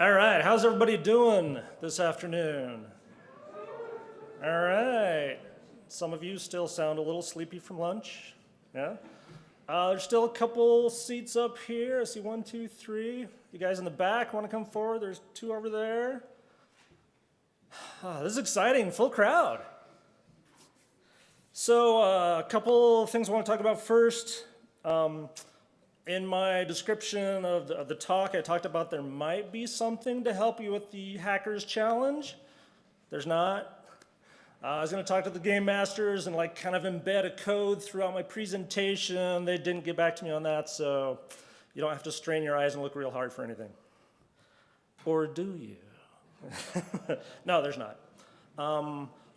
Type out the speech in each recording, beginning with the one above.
All right, how's everybody doing this afternoon? All right. Some of you still sound a little sleepy from lunch. Yeah? There's still a couple seats up here. I see 1, 2, 3. You guys in the back want to come forward? There's 2 over there. This is exciting, full crowd. So a couple things I want to talk about first. In my description of the talk, I talked about there might be something to help you with the Hackers Challenge. There's not. I was going to talk to the game masters and like kind of embed a code throughout my presentation. They didn't get back to me on that, so you don't have to strain your eyes and look real hard for anything. Or do you? No, there's not.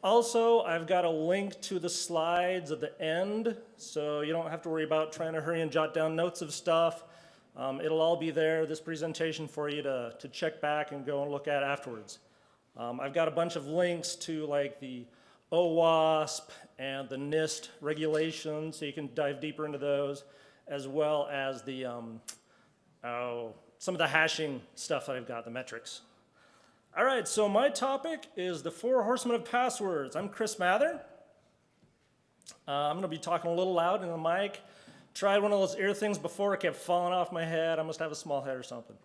Also, I've got a link to the slides at the end, so you don't have to worry about trying to hurry and jot down notes of stuff. It'll all be there, this presentation, for you to check back and go and look at afterwards. I've got a bunch of links to like the OWASP and the NIST regulations, so you can dive deeper into those, as well as the some of the hashing stuff that I've got, the metrics. All right, so my topic is the 4 Horsemen of Passwords. I'm Chris Mather. I'm gonna be talking a little loud in the mic. Tried one of those ear things before, it kept falling off my head. I must have a small head or something.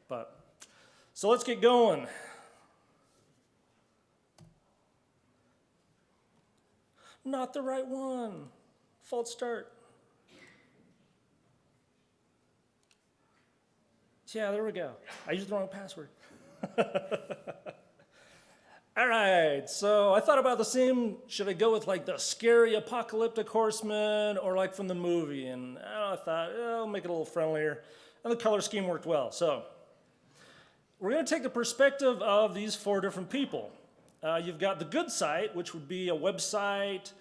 So let's get going. Not the right one. False start. Yeah, there we go. I used the wrong password. All right, so I thought about the same, should I go with like the scary apocalyptic horseman or like from the movie? And I thought, I'll make it a little friendlier. And the color scheme worked well. So we're gonna take the perspective of these 4 different people. You've got the good site, which would be a website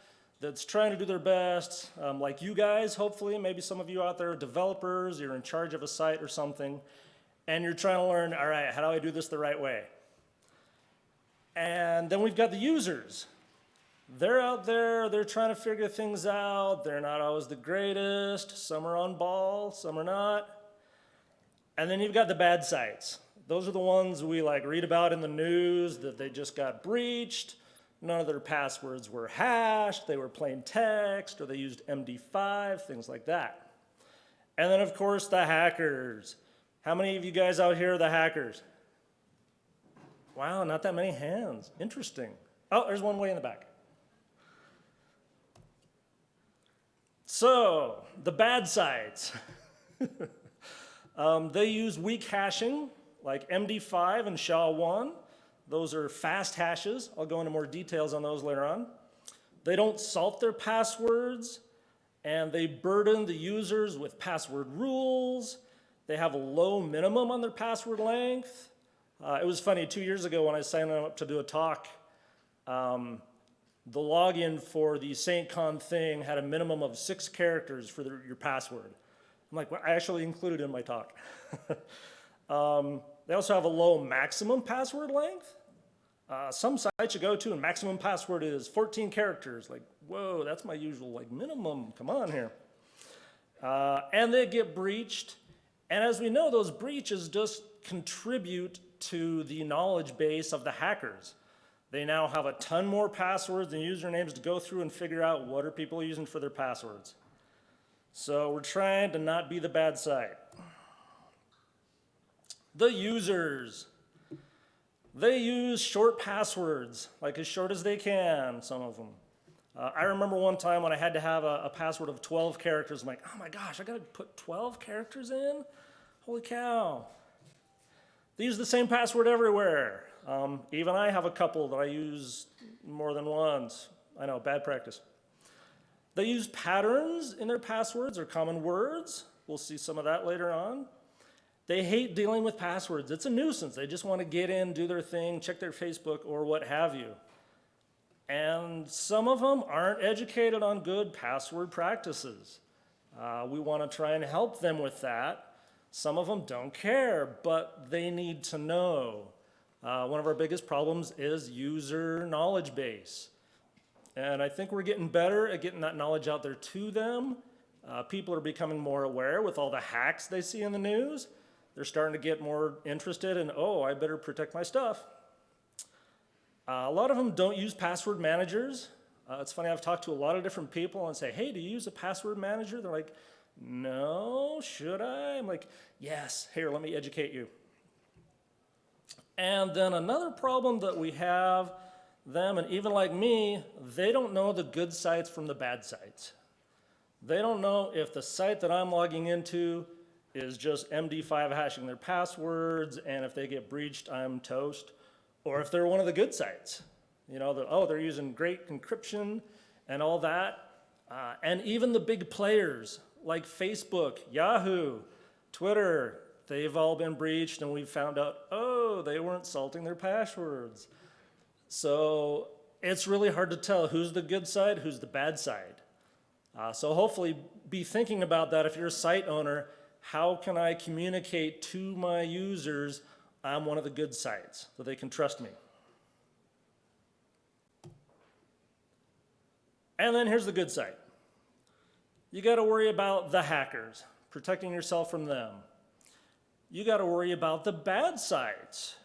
that's trying to do their best, like you guys, hopefully. Maybe some of you out there are developers, you're in charge of a site or something, and you're trying to learn, all right, how do I do this the right way? And then we've got the users. They're out there, they're trying to figure things out. They're not always the greatest. Some are on ball, some are not. And then you've got the bad sites. Those are the ones we like read about in the news that they just got breached. None of their passwords were hashed. They were plain text, or they used MD5, things like that. And then of course the hackers. How many of you guys out here are the hackers? Wow, not that many hands. Interesting. Oh, there's one way in the back. So, the bad sites. They use weak hashing, like MD5 and SHA-1. Those are fast hashes. I'll go into more details on those later on. They don't salt their passwords, and they burden the users with password rules. They have a low minimum on their password length. It was funny, 2 years ago when I signed up to do a talk, the login for the SAINTCON thing had a minimum of 6 characters for your password. I'm like, well, I actually included it in my talk. They also have a low maximum password length. Some sites you go to and maximum password is 14 characters. Like, whoa, that's my usual like minimum, come on here. And they get breached. And as we know, those breaches just contribute to the knowledge base of the hackers. They now have a ton more passwords and usernames to go through and figure out what are people using for their passwords. So we're trying to not be the bad side. The users. They use short passwords, like as short as they can, some of them. I remember one time when I had to have a password of 12 characters. I'm like, oh my gosh, I gotta put 12 characters in? Holy cow. They use the same password everywhere. Even I have a couple that I use more than once. I know, bad practice. They use patterns in their passwords or common words. We'll see some of that later on. They hate dealing with passwords. It's a nuisance. They just want to get in, do their thing, check their Facebook or what have you. And some of them aren't educated on good password practices. We want to try and help them with that. Some of them don't care, but they need to know. One of our biggest problems is user knowledge base. And I think we're getting better at getting that knowledge out there to them. People are becoming more aware with all the hacks they see in the news. They're starting to get more interested in, oh, I better protect my stuff. A lot of them don't use password managers. It's funny, I've talked to a lot of different people and say, hey, do you use a password manager? They're like, no, should I? I'm like, yes, here, let me educate you. And then another problem that we have, them and even like me, they don't know the good sites from the bad sites. They don't know if the site that I'm logging into is just MD5 hashing their passwords, and if they get breached, I'm toast, or if they're one of the good sites. You know, they're using great encryption and all that. And even the big players like Facebook, Yahoo, Twitter, they've all been breached, and we've found out, oh, they weren't salting their passwords. So it's really hard to tell who's the good side, who's the bad side. So hopefully be thinking about that if you're a site owner. How can I communicate to my users I'm one of the good sites so they can trust me? And then here's the good side. You got to worry about the hackers, protecting yourself from them. You got to worry about the bad sites.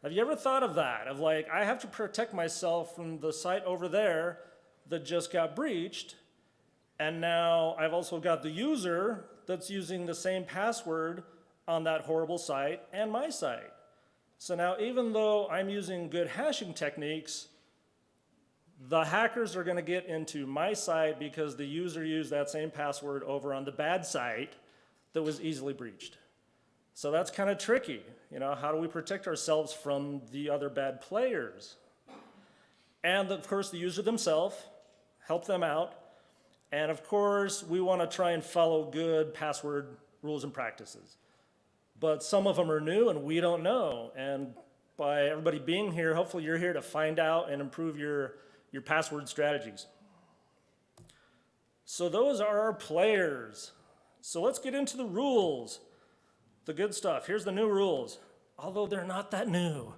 Have you ever thought of that? Of like, I have to protect myself from the site over there that just got breached, and now I've also got the user that's using the same password on that horrible site and my site. So now even though I'm using good hashing techniques, the hackers are going to get into my site because the user used that same password over on the bad site that was easily breached. So that's kind of tricky. You know, how do we protect ourselves from the other bad players? And of course, the user themselves, help them out. And of course, we want to try and follow good password rules and practices. But some of them are new and we don't know. And by everybody being here, hopefully you're here to find out and improve your password strategies. So those are our players. So let's get into the rules. The good stuff. Here's the new rules, although they're not that new.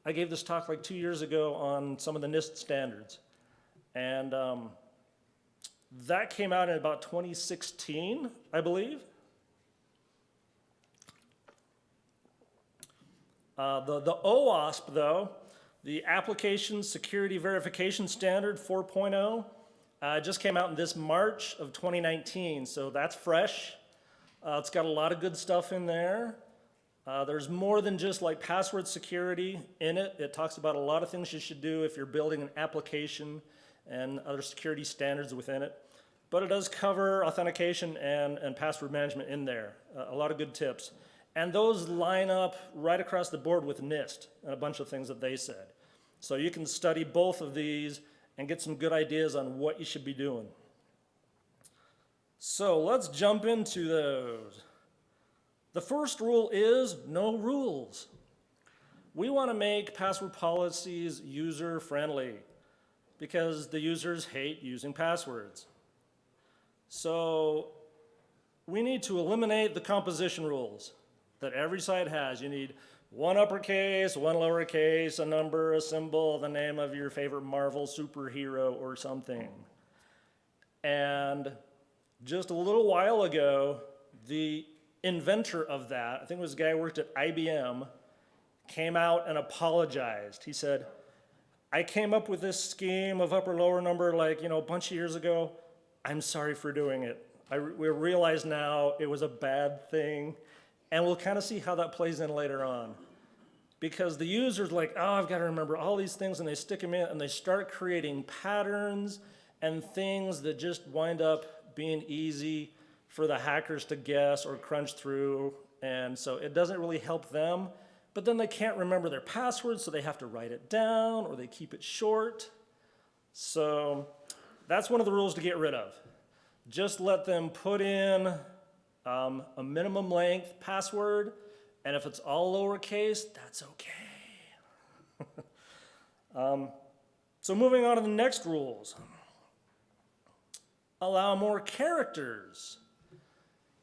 I gave this talk like 2 years ago on some of the NIST standards. And that came out in about 2016, I believe. The OWASP, though, the Application Security Verification Standard 4.0, just came out in this March of 2019, so that's fresh. It's got a lot of good stuff in there. There's more than just like password security in it. It talks about a lot of things you should do if you're building an application and other security standards within it. But it does cover authentication and password management in there. A lot of good tips. And those line up right across the board with NIST and a bunch of things that they said. So you can study both of these and get some good ideas on what you should be doing. So let's jump into those. The first rule is no rules. We want to make password policies user-friendly because the users hate using passwords. So we need to eliminate the composition rules that every site has. You need one uppercase, one lowercase, a number, a symbol, the name of your favorite Marvel superhero or something. And just a little while ago, the inventor of that, I think it was a guy who worked at IBM, came out and apologized. He said, I came up with this scheme of upper lower number like, a bunch of years ago. I'm sorry for doing it. We realize now it was a bad thing, and we'll kind of see how that plays in later on. Because the user's like, oh, I've got to remember all these things, and they stick them in, and they start creating patterns and things that just wind up being easy for the hackers to guess or crunch through, and so it doesn't really help them. But then they can't remember their password, so they have to write it down, or they keep it short. So that's one of the rules to get rid of. Just let them put in a minimum length password, and if it's all lowercase, that's okay. So moving on to the next rules. Allow more characters.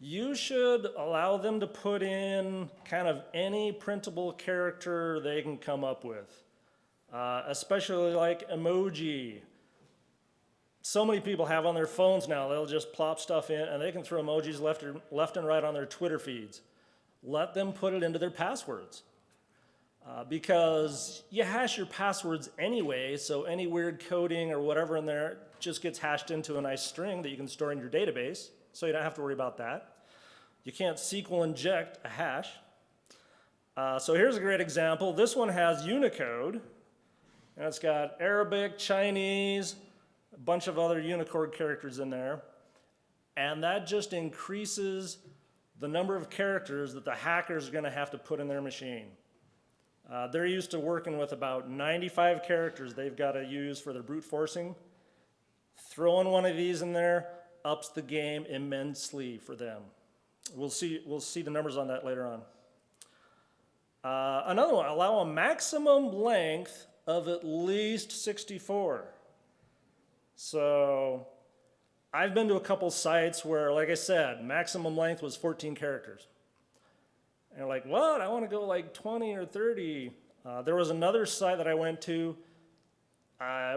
You should allow them to put in kind of any printable character they can come up with, especially like emoji. So many people have on their phones now, they'll just plop stuff in and they can throw emojis left and right on their Twitter feeds. let them put it into their passwords. Because you hash your passwords anyway, so any weird coding or whatever in there just gets hashed into a nice string that you can store in your database, so you don't have to worry about that. You can't SQL inject a hash. So here's a great example. This one has Unicode, and it's got Arabic, Chinese, a bunch of other Unicode characters in there, and that just increases the number of characters that the hackers are going to have to put in their machine. They're used to working with about 95 characters they've got to use for their brute forcing. Throwing one of these in there ups the game immensely for them. We'll see the numbers on that later on. Another one, allow a maximum length of at least 64. So I've been to a couple sites where, like I said, maximum length was 14 characters. And you're like, what? I want to go like 20 or 30. There was another site that I went to,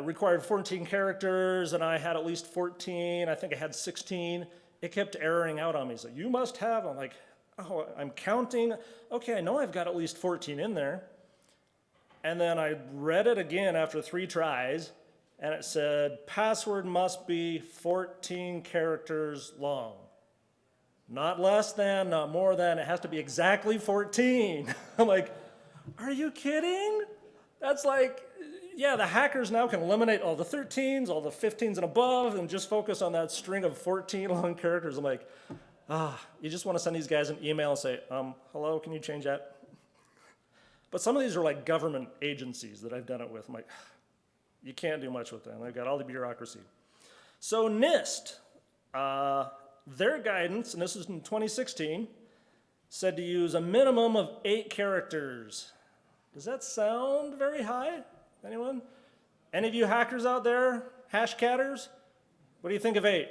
required 14 characters, and I had at least 14. I think I had 16. It kept erroring out on me. So you must have. I'm like, oh, I'm counting. Okay, I know I've got at least 14 in there. And then I read it again after 3 tries, and it said, password must be 14 characters long. Not less than, not more than, it has to be exactly 14. I'm like, are you kidding? That's like, yeah, the hackers now can eliminate all the 13s, all the 15s and above, and just focus on that string of 14 long characters. I'm like, you just want to send these guys an email and say, hello, can you change that? But some of these are like government agencies that I've done it with. I'm like, you can't do much with them. They've got all the bureaucracy. So NIST, their guidance, and this is in 2016, said to use a minimum of 8 characters. Does that sound very high? Anyone? Any of you hackers out there, hashcatters? What do you think of 8?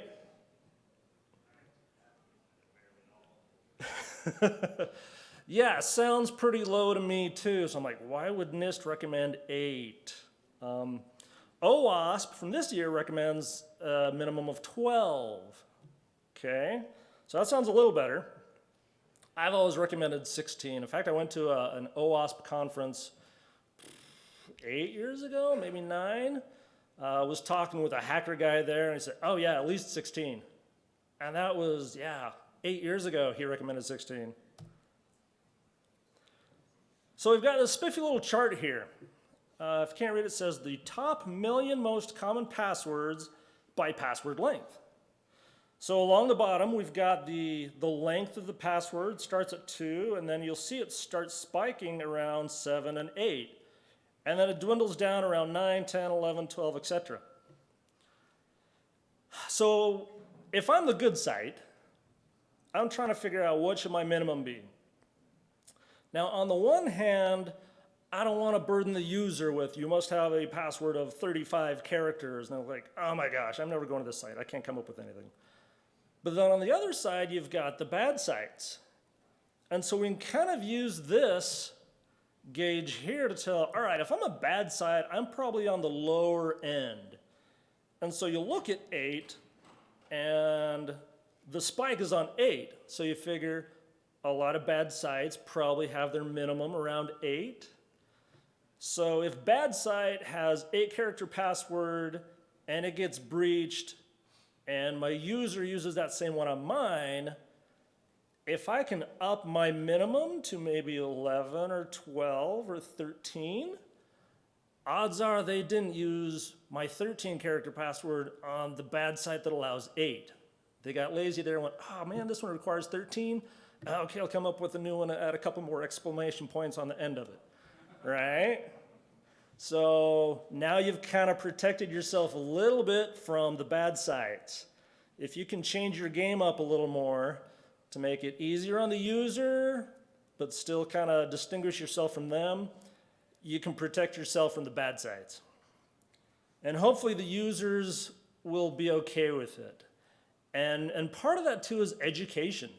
Yeah, sounds pretty low to me too. So I'm like, why would NIST recommend 8? OWASP from this year recommends a minimum of 12. Okay, so that sounds a little better. I've always recommended 16. In fact, I went to an OWASP conference 8 years ago, maybe 9. I was talking with a hacker guy there, and he said, oh yeah, at least 16. And that was, 8 years ago, he recommended 16. So we've got a spiffy little chart here. If you can't read it, it says the top 1,000,000 most common passwords by password length. So along the bottom, we've got the length of the password starts at 2, and then you'll see it starts spiking around 7 and 8. And then it dwindles down around 9, 10, 11, 12, etc. So if I'm the good site, I'm trying to figure out what should my minimum be. Now, on the one hand, I don't want to burden the user with, you must have a password of 35 characters. And I'm like, oh my gosh, I'm never going to this site. I can't come up with anything. But then on the other side, you've got the bad sites. And so we can kind of use this gauge here to tell, all right, if I'm a bad site, I'm probably on the lower end. And so you look at 8, and the spike is on 8. So you figure a lot of bad sites probably have their minimum around 8. So if bad site has 8-character password and it gets breached and my user uses that same one on mine, if I can up my minimum to maybe 11 or 12 or 13, odds are they didn't use my 13-character password on the bad site that allows 8. They got lazy there and went, oh man, this one requires 13. Okay, I'll come up with a new one, add a couple more exclamation points on the end of it, right? So now you've kind of protected yourself a little bit from the bad sites. If you can change your game up a little more to make it easier on the user, but still kind of distinguish yourself from them, you can protect yourself from the bad sites. And hopefully the users will be okay with it. And part of that too is education.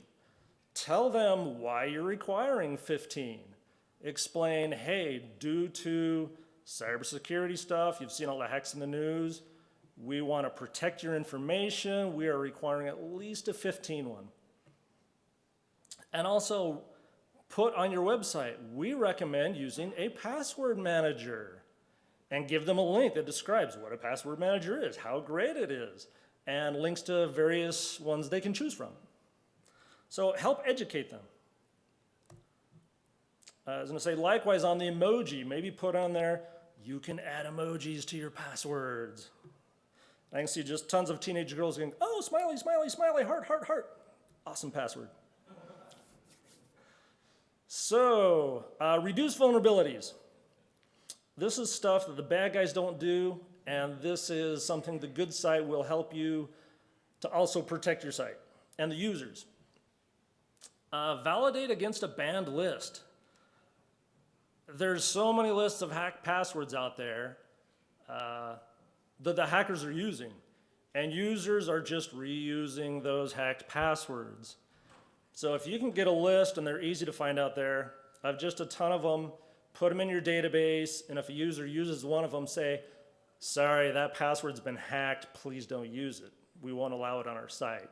Tell them why you're requiring 15. Explain, hey, due to cybersecurity stuff, you've seen all the hacks in the news, we want to protect your information, we are requiring at least a 15 one. And also put on your website, we recommend using a password manager, and give them a link that describes what a password manager is, how great it is, and links to various ones they can choose from. So help educate them. I was going to say, likewise on the emoji, maybe put on there, you can add emojis to your passwords. I can see just tons of teenage girls going, oh, smiley, smiley, smiley, heart, heart, heart. Awesome password. So, reduce vulnerabilities. This is stuff that the bad guys don't do, and this is something the good site will help you to also protect your site and the users. Validate against a banned list. There's so many lists of hacked passwords out there that the hackers are using, and users are just reusing those hacked passwords. So if you can get a list, and they're easy to find out there, of just a ton of them, put them in your database, and if a user uses one of them, say, sorry, that password's been hacked, please don't use it. We won't allow it on our site.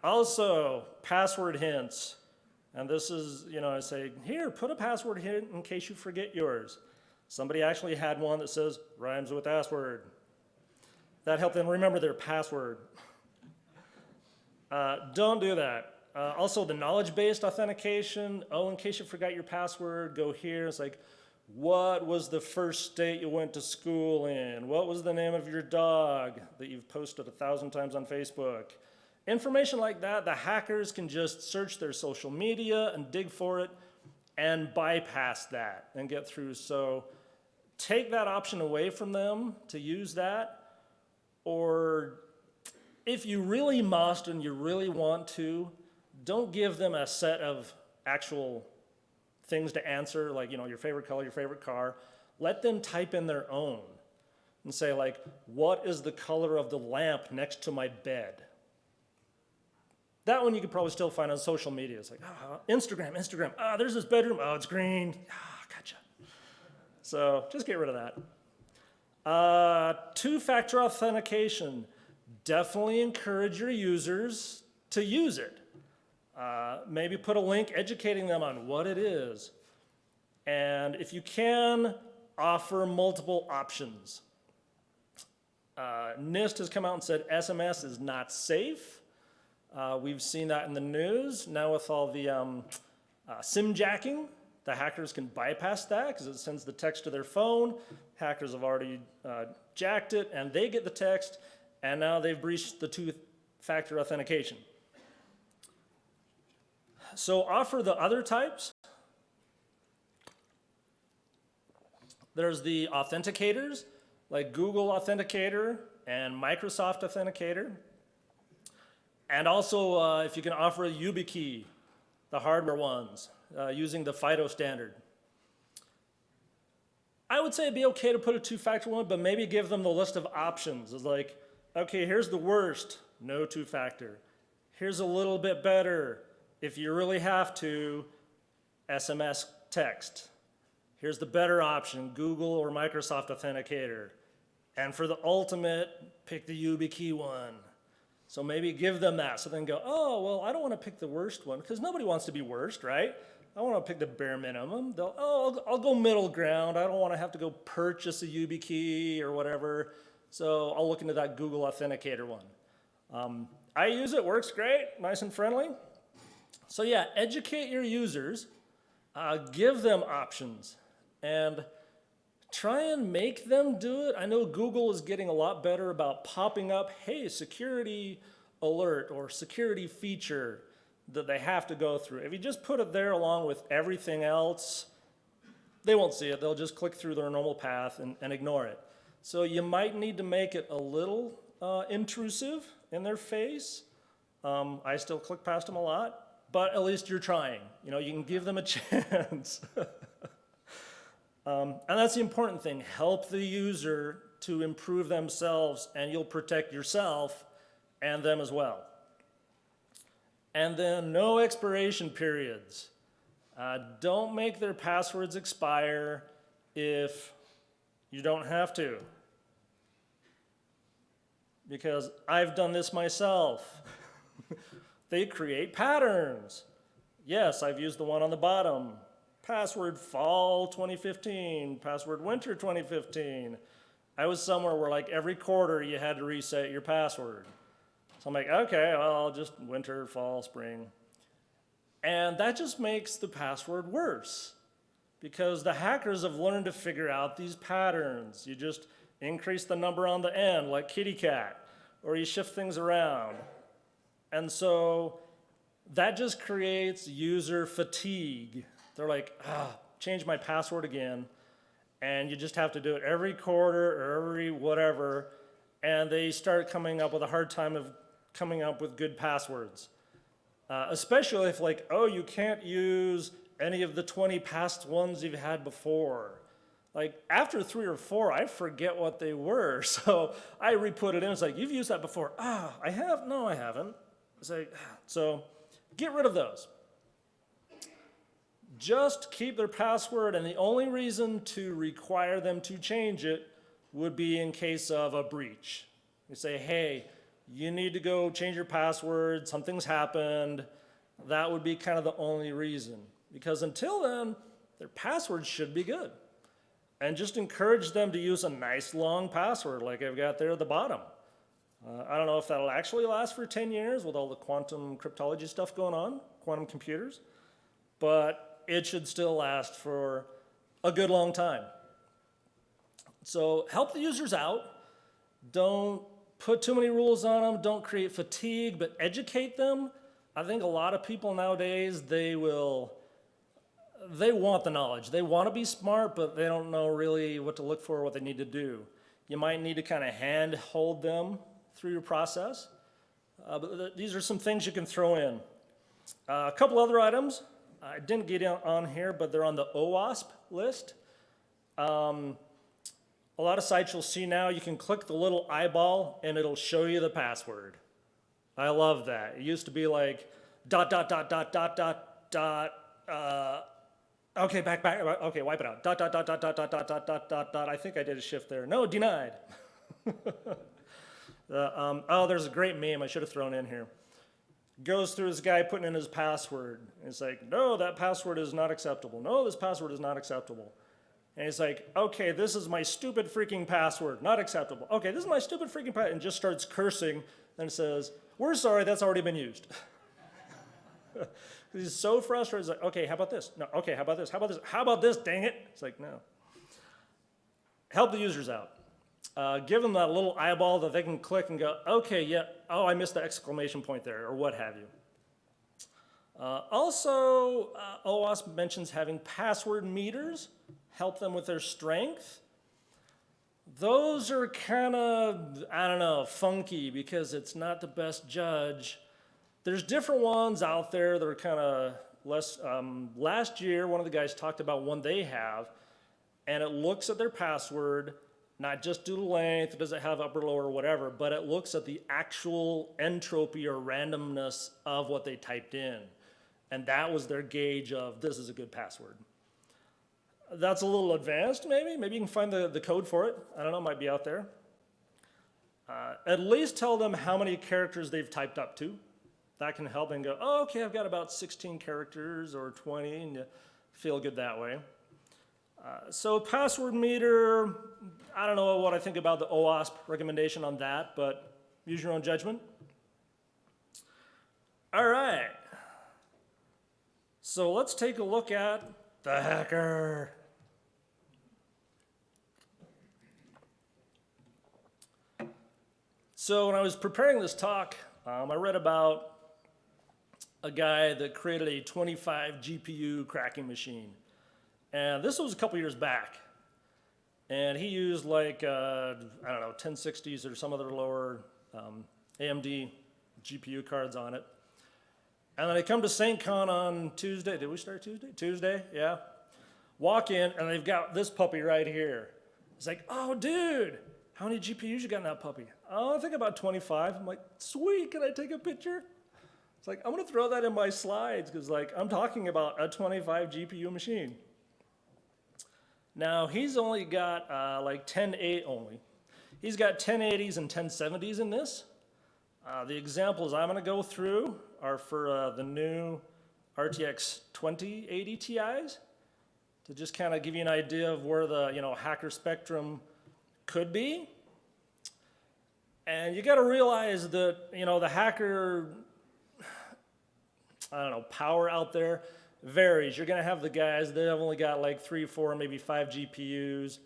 Also, password hints. And this is, I say, here, put a password hint in case you forget yours. Somebody actually had one that says, rhymes with password. That helped them remember their password. Don't do that. Also, the knowledge-based authentication. Oh, in case you forgot your password, go here. It's like, what was the first state you went to school in? What was the name of your dog that you've posted 1,000 times on Facebook? Information like that, the hackers can just search their social media and dig for it and bypass that and get through. So take that option away from them to use that, or if you really must and you really want to, don't give them a set of actual things to answer, like your favorite color, your favorite car. Let them type in their own and say, like, what is the color of the lamp next to my bed? That one you could probably still find on social media. It's like, Instagram. There's this bedroom. Oh, it's green. Gotcha. So just get rid of that. Two-factor authentication. Definitely encourage your users to use it. Maybe put a link educating them on what it is. And if you can, offer multiple options. NIST has come out and said SMS is not safe. We've seen that in the news. Now with all the SIM jacking, the hackers can bypass that because it sends the text to their phone. Hackers have already jacked it, and they get the text, and now they've breached the two-factor authentication. So offer the other types. There's the authenticators, like Google Authenticator and Microsoft Authenticator. And also, if you can offer a YubiKey, the hardware ones, using the FIDO standard. I would say it'd be okay to put a two-factor one, but maybe give them the list of options. It's like, okay, here's the worst, no two-factor. Here's a little bit better, if you really have to, SMS text. Here's the better option, Google or Microsoft Authenticator. And for the ultimate, pick the YubiKey one. So maybe give them that, so they can go, oh, well, I don't want to pick the worst one, because nobody wants to be worst, right? I want to pick the bare minimum. I'll go middle ground. I don't want to have to go purchase a YubiKey or whatever, so I'll look into that Google Authenticator one. I use it, works great, nice and friendly. So yeah, educate your users, give them options, and try and make them do it. I know Google is getting a lot better about popping up, hey, security alert or security feature that they have to go through. If you just put it there along with everything else, they won't see it. They'll just click through their normal path and ignore it. So you might need to make it a little intrusive in their face. I still click past them a lot, but at least you're trying. You can give them a chance. And that's the important thing. Help the user to improve themselves, and you'll protect yourself and them as well. And then no expiration periods. Don't make their passwords expire if you don't have to. Because I've done this myself. They create patterns. Yes, I've used the one on the bottom. Password fall 2015, password winter 2015. I was somewhere where like every quarter you had to reset your password. So I'm like, okay, well, I'll just winter, fall, spring. And that just makes the password worse because the hackers have learned to figure out these patterns. You just increase the number on the end, like kitty cat, or you shift things around. And so that just creates user fatigue. They're like, change my password again. And you just have to do it every quarter or every whatever. And they start coming up with a hard time of coming up with good passwords. Especially if like, oh, you can't use any of the 20 past ones you've had before. Like after 3 or 4, I forget what they were. So I re-put it in. It's like, you've used that before. I have? No, I haven't. It's like, so get rid of those. Just keep their password, and the only reason to require them to change it would be in case of a breach. You say, hey, you need to go change your password, something's happened. That would be kind of the only reason. Because until then, their password should be good. And just encourage them to use a nice long password like I've got there at the bottom. I don't know if that'll actually last for 10 years with all the quantum cryptology stuff going on, quantum computers, but it should still last for a good long time. So help the users out. Don't put too many rules on them. Don't create fatigue, but educate them. I think a lot of people nowadays, they want the knowledge. They want to be smart, but they don't know really what to look for, what they need to do. You might need to kind of hand hold them through your process. But these are some things you can throw in. A couple other items. I didn't get on here, but they're on the OWASP list. A lot of sites you'll see now, you can click the little eyeball and it'll show you the password. I love that. It used to be like ... okay, back, okay, wipe it out. ... I think I did a shift there. No, denied. There's a great meme I should have thrown in here. Goes through this guy putting in his password. It's like, no, that password is not acceptable. No, this password is not acceptable. And he's like, okay, this is my stupid freaking password, not acceptable. Okay, this is my stupid freaking password, and just starts cursing, and says, we're sorry, that's already been used. He's so frustrated. He's like, okay, how about this? No, okay, how about this? How about this? How about this, dang it? It's like, no. Help the users out. Give them that little eyeball that they can click and go, okay, yeah, oh, I missed the exclamation point there, or what have you. Also, OWASP mentions having password meters help them with their strength. Those are kind of, I don't know, funky because it's not the best judge. There's different ones out there that are kind of less. Last year, one of the guys talked about one they have, and it looks at their password, not just due to length, does it have upper, lower, whatever, but it looks at the actual entropy or randomness of what they typed in. And that was their gauge of, this is a good password. That's a little advanced, maybe. Maybe you can find the code for it. I don't know, it might be out there. At least tell them how many characters they've typed up to. That can help and go, oh, okay, I've got about 16 characters or 20, and you feel good that way. So password meter, I don't know what I think about the OWASP recommendation on that, but use your own judgment. All right. So let's take a look at the hacker. So when I was preparing this talk, I read about a guy that created a 25 GPU cracking machine. And this was a couple years back. And he used like, I don't know, 1060s or some other lower AMD GPU cards on it. And then I come to SAINTCON on Tuesday. Did we start Tuesday? Tuesday, yeah. Walk in, and they've got this puppy right here. It's like, oh, dude, how many GPUs you got in that puppy? Oh, I think about 25. I'm like, sweet, can I take a picture? It's like, I'm going to throw that in my slides because, like, I'm talking about a 25 GPU machine. Now, he's only got like 1080 only. He's got 1080s and 1070s in this. The examples I'm going to go through are for the new RTX 2080 Ti's to just kind of give you an idea of where the hacker spectrum could be. And you got to realize that the hacker power out there varies. You're going to have the guys that have only got like 3, 4, maybe 5 GPUs.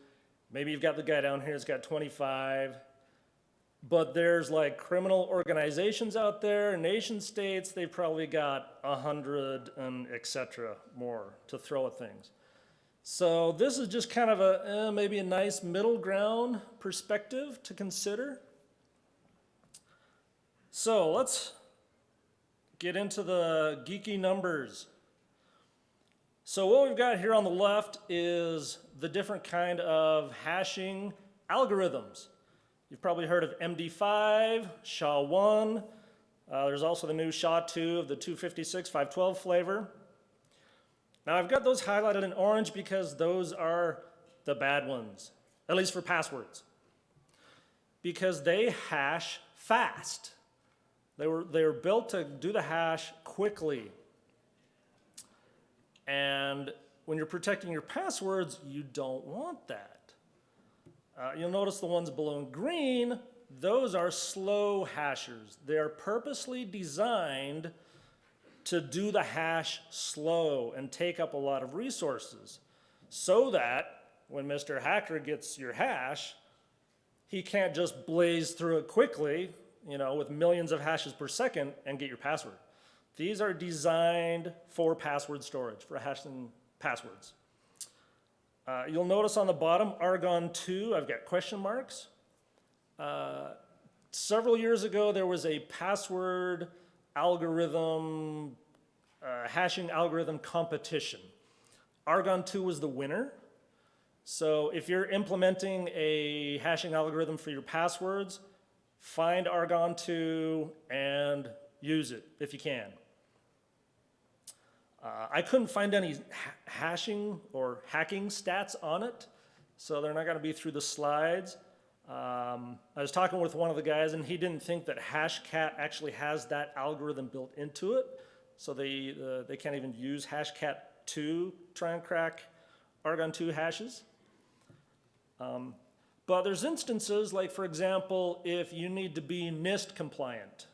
Maybe you've got the guy down here that's got 25. But there's like criminal organizations out there, nation states, they've probably got 100 and etc. more to throw at things. So this is just kind of a maybe a nice middle ground perspective to consider. So let's get into the geeky numbers. So what we've got here on the left is the different kind of hashing algorithms. You've probably heard of MD5, SHA-1. There's also the new SHA-2 of the 256, 512 flavor. Now I've got those highlighted in orange because those are the bad ones, at least for passwords, because they hash fast. They were built to do the hash quickly. And when you're protecting your passwords, you don't want that. You'll notice the ones below in green, those are slow hashers. They are purposely designed to do the hash slow and take up a lot of resources so that when Mr. Hacker gets your hash, he can't just blaze through it quickly, with millions of hashes per second and get your password. These are designed for password storage, for hashing passwords. You'll notice on the bottom, Argon 2, I've got question marks. Several years ago, there was a password algorithm, hashing algorithm competition. Argon 2 was the winner. So if you're implementing a hashing algorithm for your passwords, find Argon 2 and use it if you can. I couldn't find any hashing or hacking stats on it, so they're not going to be through the slides. I was talking with one of the guys, and he didn't think that Hashcat actually has that algorithm built into it, so they can't even use Hashcat 2 try and crack Argon 2 hashes. But there's instances like, for example, if you need to be NIST compliant.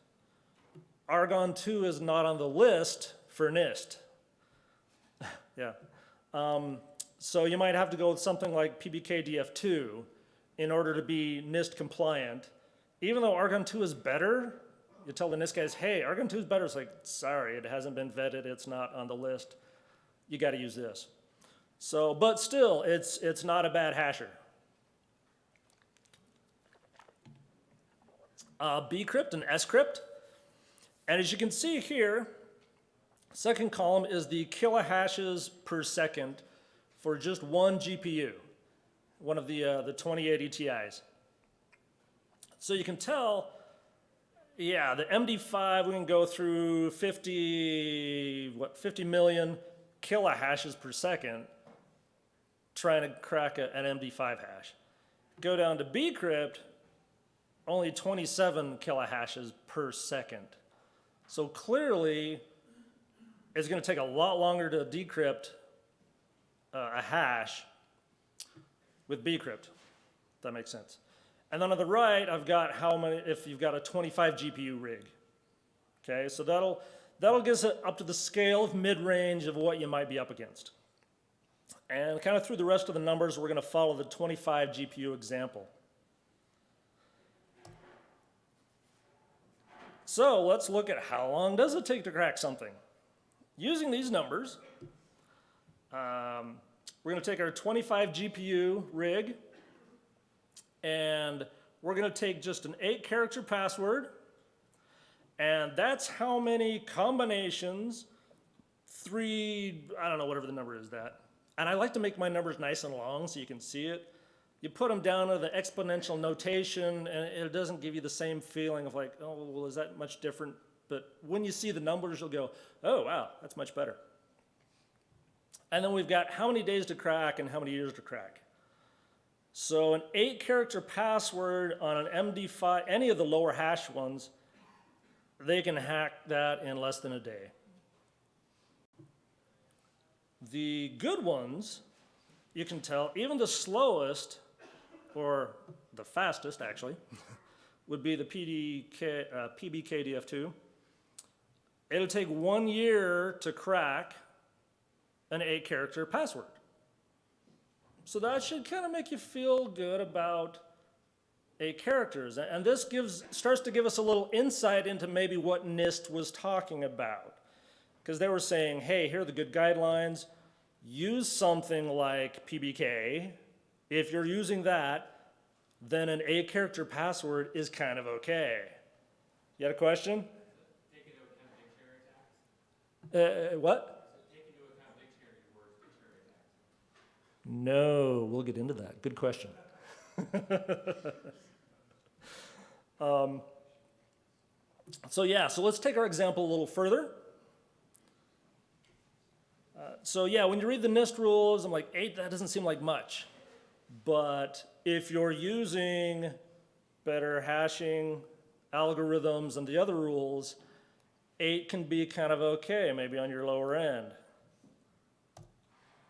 Argon 2 is not on the list for NIST. Yeah. So you might have to go with something like PBKDF2 in order to be NIST compliant. Even though Argon 2 is better, you tell the NIST guys, hey, Argon 2 is better. It's like, sorry, it hasn't been vetted. It's not on the list. You got to use this. So, but still, it's not a bad hasher. Bcrypt and scrypt. And as you can see here, second column is the kilohashes per second for just one GPU, one of the 2080 Ti's. So you can tell, yeah, the MD5, we can go through 50 million kilohashes per second trying to crack an MD5 hash. Go down to Bcrypt, only 27 kilohashes per second. So clearly, it's going to take a lot longer to decrypt a hash with Bcrypt, if that makes sense. And then on the right, I've got how many, if you've got a 25 GPU rig. Okay, so that'll get us up to the scale of mid-range of what you might be up against. And kind of through the rest of the numbers, we're going to follow the 25 GPU example. So let's look at how long does it take to crack something. Using these numbers, we're going to take our 25 GPU rig, and we're going to take just an 8-character password, and that's how many combinations, I don't know, whatever the number is that. And I like to make my numbers nice and long so you can see it. You put them down to the exponential notation, and it doesn't give you the same feeling of like, oh, well, is that much different? But when you see the numbers, you'll go, oh, wow, that's much better. And then we've got how many days to crack and how many years to crack. So an 8-character password on an MD5, any of the lower hash ones, they can hack that in less than a day. The good ones, you can tell, even the slowest, or the fastest actually, would be the PBKDF2. It'll take 1 year to crack an 8-character password. So that should kind of make you feel good about 8 characters. And this starts to give us a little insight into maybe what NIST was talking about. Because they were saying, hey, here are the good guidelines. Use something like PBK. If you're using that, then an 8-character password is kind of okay. You had a question? Take into account dictionary attacks? What? Take into account dictionary words, dictionary attacks. No, we'll get into that. Good question. So let's take our example a little further. When you read the NIST rules, I'm like, 8, that doesn't seem like much. But if you're using better hashing algorithms and the other rules, 8 can be kind of okay, maybe on your lower end.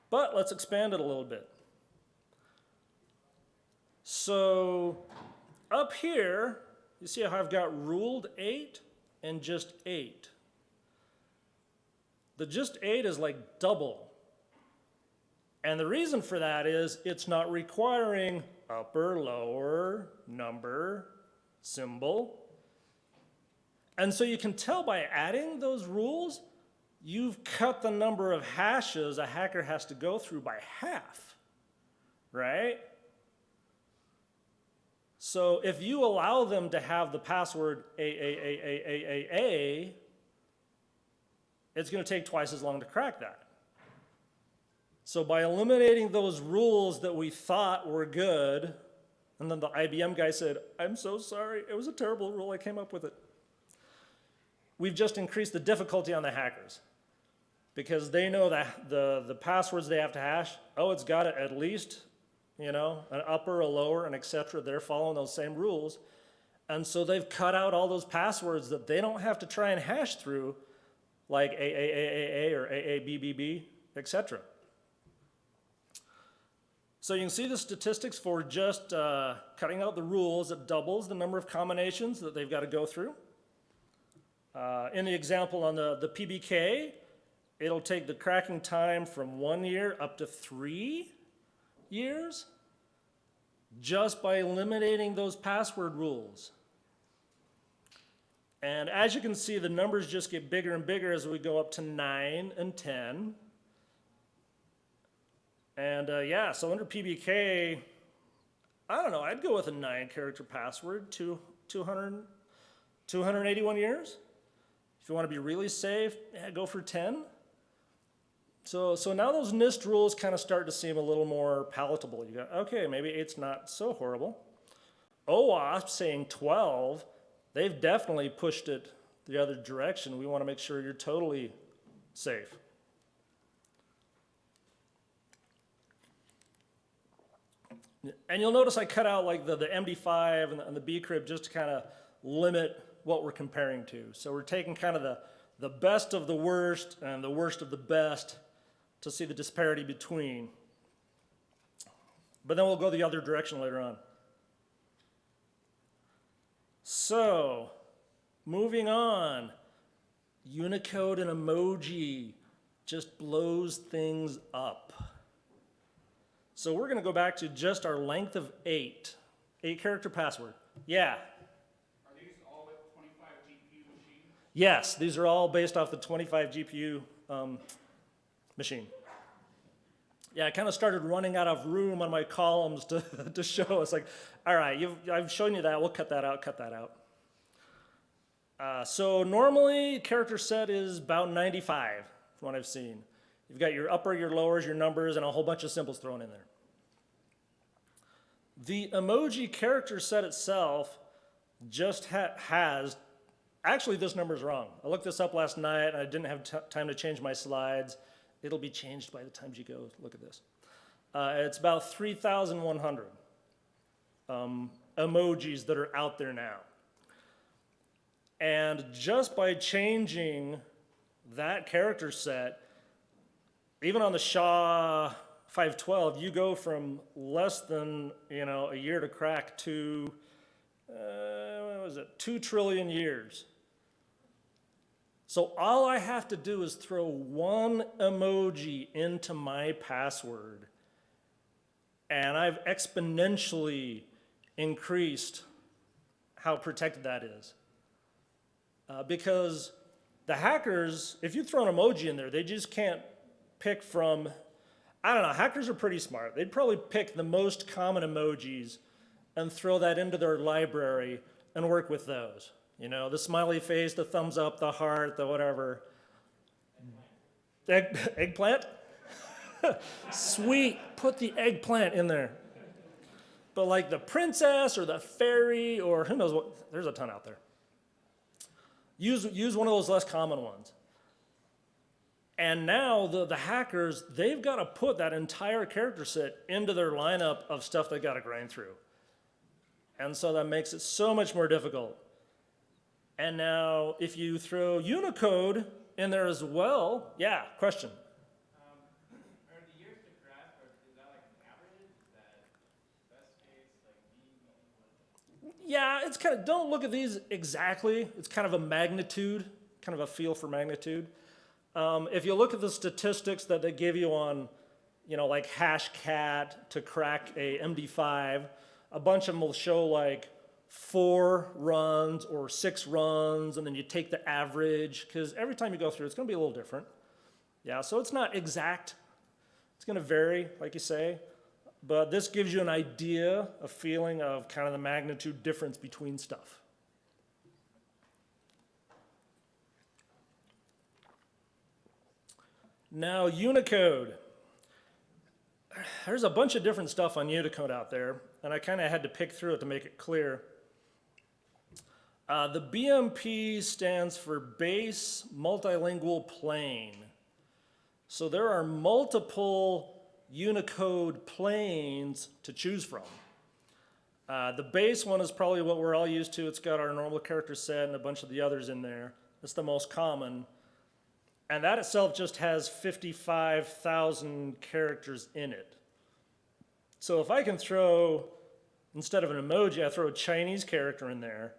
But let's expand it a little bit. So up here, you see how I've got ruled 8 and just 8. The just 8 is like double. And the reason for that is it's not requiring upper, lower, number, symbol. And so you can tell by adding those rules, you've cut the number of hashes a hacker has to go through by half, right? So if you allow them to have the password A, it's going to take twice as long to crack that. So by eliminating those rules that we thought were good, and then the IBM guy said, I'm so sorry, it was a terrible rule, I came up with it. We've just increased the difficulty on the hackers because they know that the passwords they have to hash, it's got at least, an upper, a lower, and et cetera. They're following those same rules. And so they've cut out all those passwords that they don't have to try and hash through, like AAAAA or AABBB, et cetera. So you can see the statistics for just cutting out the rules. It doubles the number of combinations that they've got to go through. In the example on the PBK, it'll take the cracking time from 1 year up to 3 years just by eliminating those password rules. And as you can see, the numbers just get bigger and bigger as we go up to 9 and 10. And so under PBK, I don't know, I'd go with a 9-character password, 281 years. If you want to be really safe, go for 10. So now those NIST rules kind of start to seem a little more palatable. You go, okay, maybe 8's not so horrible. OWASP saying 12, they've definitely pushed it the other direction. We want to make sure you're totally safe. And you'll notice I cut out like the MD5 and the bcrypt just to kind of limit what we're comparing to. So we're taking kind of the best of the worst and the worst of the best to see the disparity between. But then we'll go the other direction later on. So, moving on. Unicode and emoji just blows things up. So we're going to go back to just our length of 8-character password. Yeah. Are these all with 25 GPU machines? Yes, these are all based off the 25 GPU machine. Yeah, I kind of started running out of room on my columns to show. It's like, all right, I've shown you that. We'll cut that out. So normally, character set is about 95, from what I've seen. You've got your upper, your lowers, your numbers, and a whole bunch of symbols thrown in there. The emoji character set itself just has, actually this number's wrong. I looked this up last night, and I didn't have time to change my slides. It'll be changed by the time you go look at this. It's about 3,100 emojis that are out there now. And just by changing that character set, even on the SHA-512, you go from less than, a year to crack to, what was it, 2 trillion years. So all I have to do is throw one emoji into my password, and I've exponentially increased how protected that is. Because the hackers, if you throw an emoji in there, they just can't pick from, I don't know, hackers are pretty smart. They'd probably pick the most common emojis and throw that into their library and work with those. The smiley face, the thumbs up, the heart, the whatever. Eggplant? Sweet, put the eggplant in there. But like the princess or the fairy or who knows what, there's a ton out there. Use one of those less common ones. And now the hackers, they've got to put that entire character set into their lineup of stuff they got to grind through. And so that makes it so much more difficult. And now if you throw Unicode in there as well, yeah, question. Are the years to crack, or is that like an average? Is that best case, like mean? Yeah, it's kind of, don't look at these exactly. It's kind of a magnitude, kind of a feel for magnitude. If you look at the statistics that they give you on, like Hashcat to crack a MD5, a bunch of them will show like 4 runs or 6 runs, and then you take the average, because every time you go through, it's going to be a little different. Yeah, so it's not exact. It's going to vary, like you say, but this gives you an idea, a feeling of kind of the magnitude difference between stuff. Now, Unicode. There's a bunch of different stuff on Unicode out there, and I kind of had to pick through it to make it clear. The BMP stands for Base Multilingual Plane. So there are multiple Unicode planes to choose from. The base one is probably what we're all used to. It's got our normal character set and a bunch of the others in there. It's the most common. And that itself just has 55,000 characters in it. So if I can throw, instead of an emoji, I throw a Chinese character in there,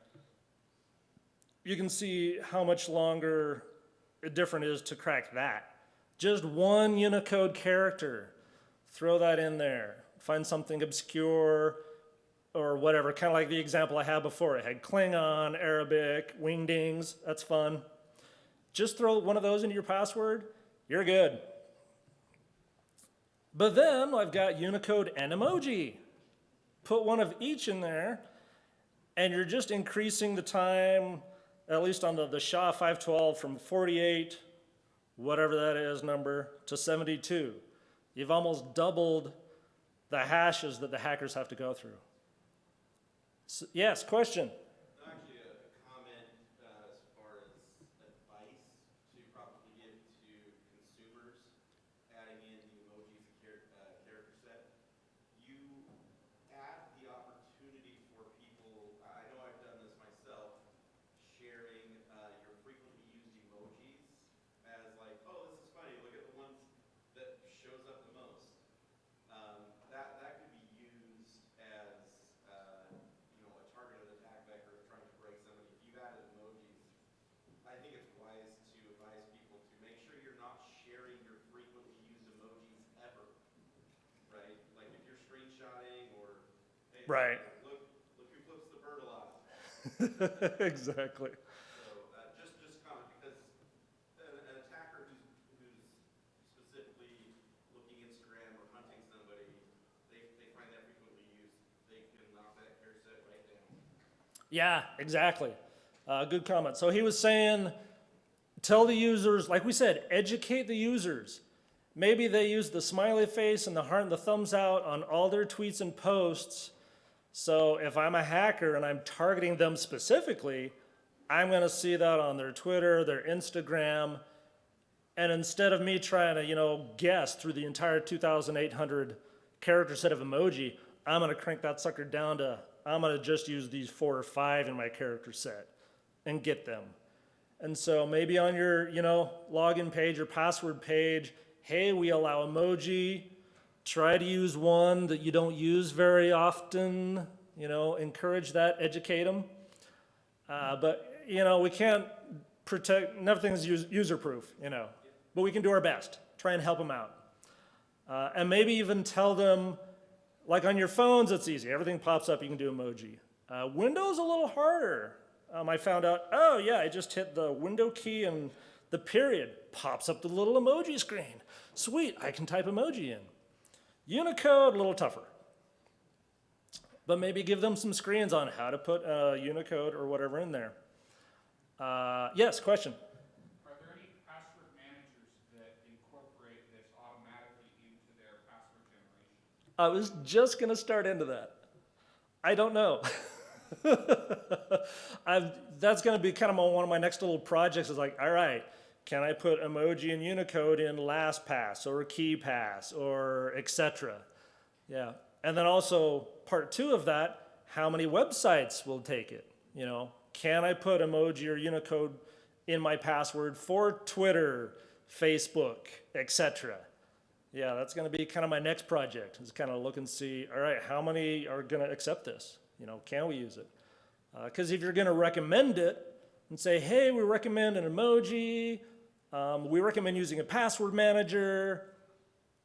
you can see how much longer different it is to crack that. Just one Unicode character, throw that in there. Find something obscure or whatever, kind of like the example I had before. It had Klingon, Arabic, wingdings, that's fun. Just throw one of those into your password, you're good. But then I've got Unicode and emoji. Put one of each in there, and you're just increasing the time, at least on the SHA-512, from 48, whatever that is, number, to 72. You've almost doubled the hashes that the hackers have to go through. So, yes, question? Actually, a comment as far as advice to probably give to consumers adding in the emojis character set. You add the opportunity for people, I know I've done this myself, sharing your frequently used emojis as like, oh, this is funny, look at the ones that shows up the most. That could be used as a targeted attack vector of trying to break somebody. If you've added emojis, I think it's wise to advise people to make sure you're not sharing your frequently used emojis ever, right? Like if you're screenshotting or, hey, Right. look who flips the bird a lot. Exactly. So just comment, because an attacker who's specifically looking Instagram or hunting somebody, they find that frequently used, they can knock that character set right down. Yeah, exactly. Good comment. So he was saying, tell the users, like we said, educate the users. Maybe they use the smiley face and the heart and the thumbs out on all their tweets and posts. So if I'm a hacker and I'm targeting them specifically, I'm going to see that on their Twitter, their Instagram. And instead of me trying to, guess through the entire 2,800 character set of emoji, I'm going to crank that sucker down to, I'm going to just use these 4 or 5 in my character set and get them. And so maybe on your, login page or password page, hey, we allow emoji, try to use one that you don't use very often, encourage that, educate them. But, we can't protect, nothing's user-proof, but we can do our best, try and help them out. And maybe even tell them, like on your phones, it's easy. Everything pops up, you can do emoji. Windows a little harder. I found out, oh yeah, I just hit the window key and the period pops up the little emoji screen. Sweet, I can type emoji in. Unicode, a little tougher. But maybe give them some screens on how to put Unicode or whatever in there. Yes, question? Are there any password managers that incorporate this automatically into their password generation? I was just going to start into that. I don't know. That's going to be kind of one of my next little projects is like, all right, can I put emoji and Unicode in LastPass or KeyPass or etc.? Yeah. And then also part 2 of that, how many websites will take it? Can I put emoji or Unicode in my password for Twitter, Facebook, etc.? Yeah, that's going to be kind of my next project, is kind of look and see, all right, how many are going to accept this? Can we use it? Because if you're going to recommend it and say, hey, we recommend an emoji, we recommend using a password manager,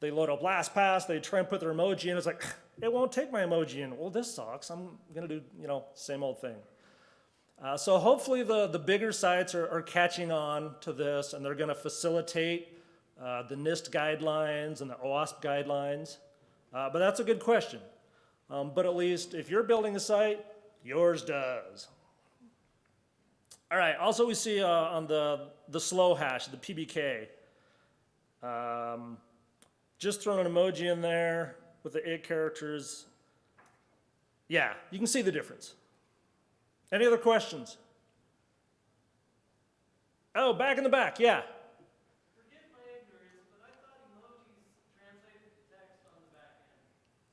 they load up LastPass, they try and put their emoji in, it's like, it won't take my emoji in. Well, this sucks. I'm going to do, same old thing. So hopefully the bigger sites are catching on to this, and they're going to facilitate the NIST guidelines and the OWASP guidelines. But that's a good question. But at least if you're building a site, yours does. All right, also we see on the slow hash, the PBK, just throwing an emoji in there with the 8 characters. Yeah, you can see the difference. Any other questions? Oh, back in the back, yeah. Forgive my ignorance, but I thought emojis translated to text on the back end.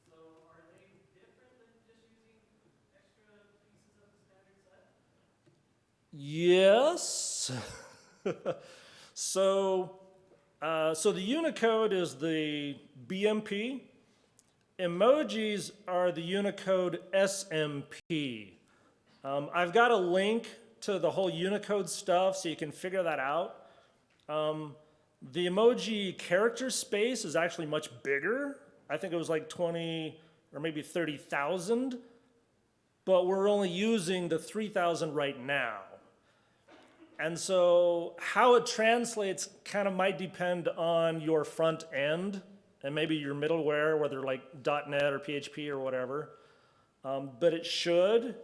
So are they different than just using extra pieces of the standard set? Yes. So the Unicode is the BMP. Emojis are the Unicode SMP. I've got a link to the whole Unicode stuff so you can figure that out. The emoji character space is actually much bigger. I think it was like 20 or maybe 30,000, but we're only using the 3,000 right now. And so how it translates kind of might depend on your front end and maybe your middleware, whether like .NET or PHP or whatever. But it should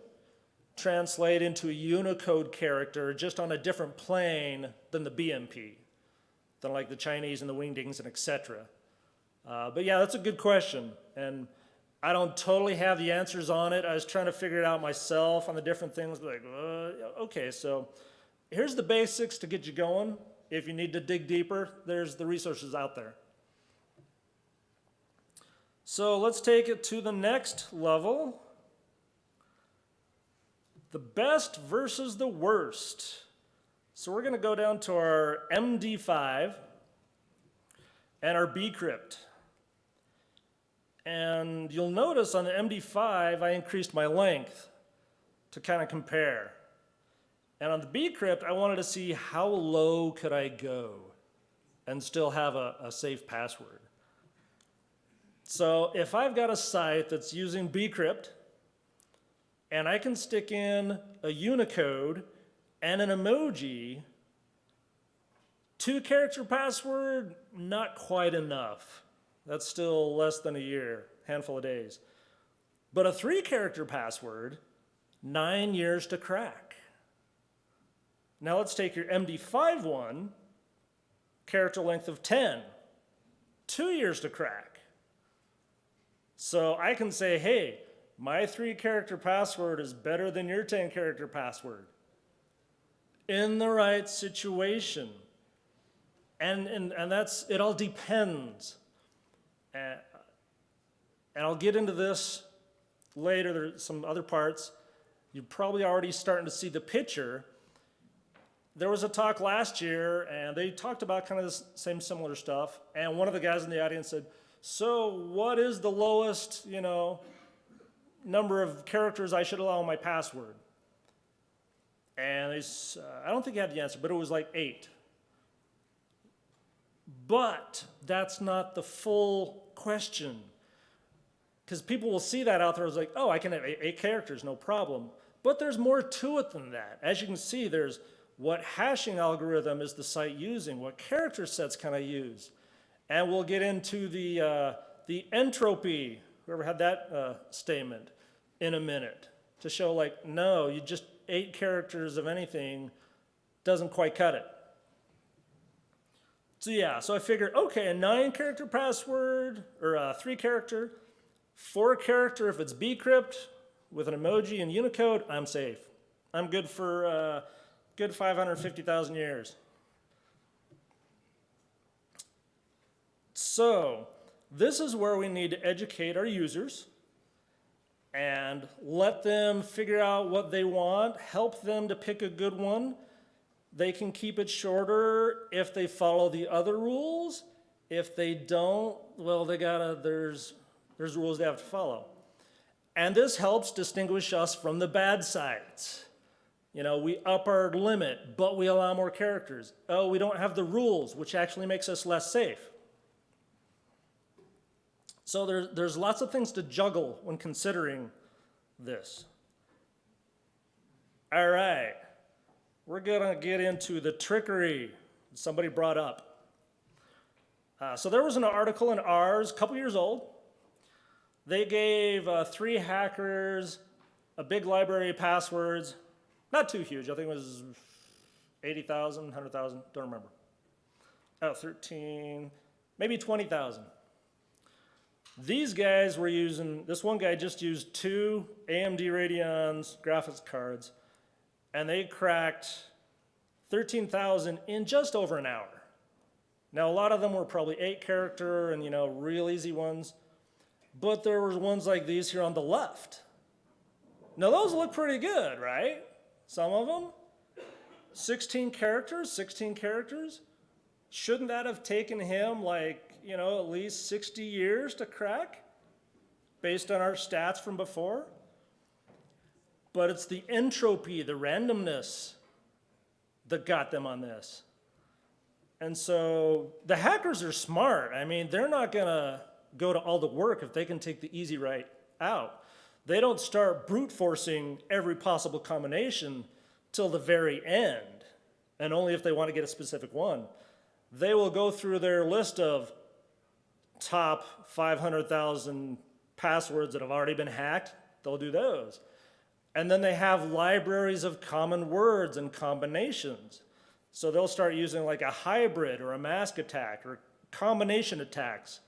translate into a Unicode character just on a different plane than the BMP, than like the Chinese and the Wingdings and etc. But yeah, that's a good question. And I don't totally have the answers on it. I was trying to figure it out myself on the different things. Like, okay, so here's the basics to get you going. If you need to dig deeper, there's the resources out there. So let's take it to the next level. The best versus the worst. So we're going to go down to our MD5 and our bcrypt. And you'll notice on the MD5, I increased my length to kind of compare. And on the bcrypt, I wanted to see how low could I go and still have a safe password. So if I've got a site that's using bcrypt, and I can stick in a Unicode and an emoji, 2-character password, not quite enough. That's still less than a year, handful of days. But a 3-character password, 9 years to crack. Now let's take your MD5 one, character length of 10, 2 years to crack. So I can say, hey, my 3-character password is better than your 10-character password. In the right situation. And that's, it all depends. And I'll get into this later, there's some other parts. You're probably already starting to see the picture. there was a talk last year, and they talked about kind of the same similar stuff. And one of the guys in the audience said, "So, what is the lowest, number of characters I should allow in my password?" And I don't think he had the answer, but it was like 8. But that's not the full question. Because people will see that out there as like, oh, I can have 8 characters, no problem. But there's more to it than that. As you can see, there's what hashing algorithm is the site using, what character sets can I use. And we'll get into the entropy, whoever had that statement, in a minute, to show like, no, you just 8 characters of anything doesn't quite cut it. So yeah, so I figured, okay, a 9-character password, or a 3-character, 4-character if it's bcrypt, with an emoji and Unicode, I'm safe. I'm good for good 550,000 years. So this is where we need to educate our users and let them figure out what they want, help them to pick a good one. They can keep it shorter if they follow the other rules. If they don't, well, there's rules they have to follow. And this helps distinguish us from the bad sites. We up our limit, but we allow more characters. Oh, we don't have the rules, which actually makes us less safe. So there's lots of things to juggle when considering this. All right, we're gonna get into the trickery somebody brought up. So there was an article in Ars, a couple years old. They gave 3 hackers a big library of passwords, not too huge, I think it was 80,000, 100,000, don't remember. 13, maybe 20,000. These guys were using, this one guy just used 2 AMD Radeons graphics cards, and they cracked 13,000 in just over an hour. Now, a lot of them were probably 8-character and, real easy ones. But there were ones like these here on the left. Now those look pretty good, right? Some of them. 16 characters. Shouldn't that have taken him at least 60 years to crack? Based on our stats from before? But it's the entropy, the randomness that got them on this. And so the hackers are smart. I mean, they're not gonna go to all the work if they can take the easy right out. They don't start brute forcing every possible combination till the very end, and only if they want to get a specific one. They will go through their list of top 500,000 passwords that have already been hacked. They'll do those. And then they have libraries of common words and combinations. So they'll start using like a hybrid or a mask attack or combination attacks.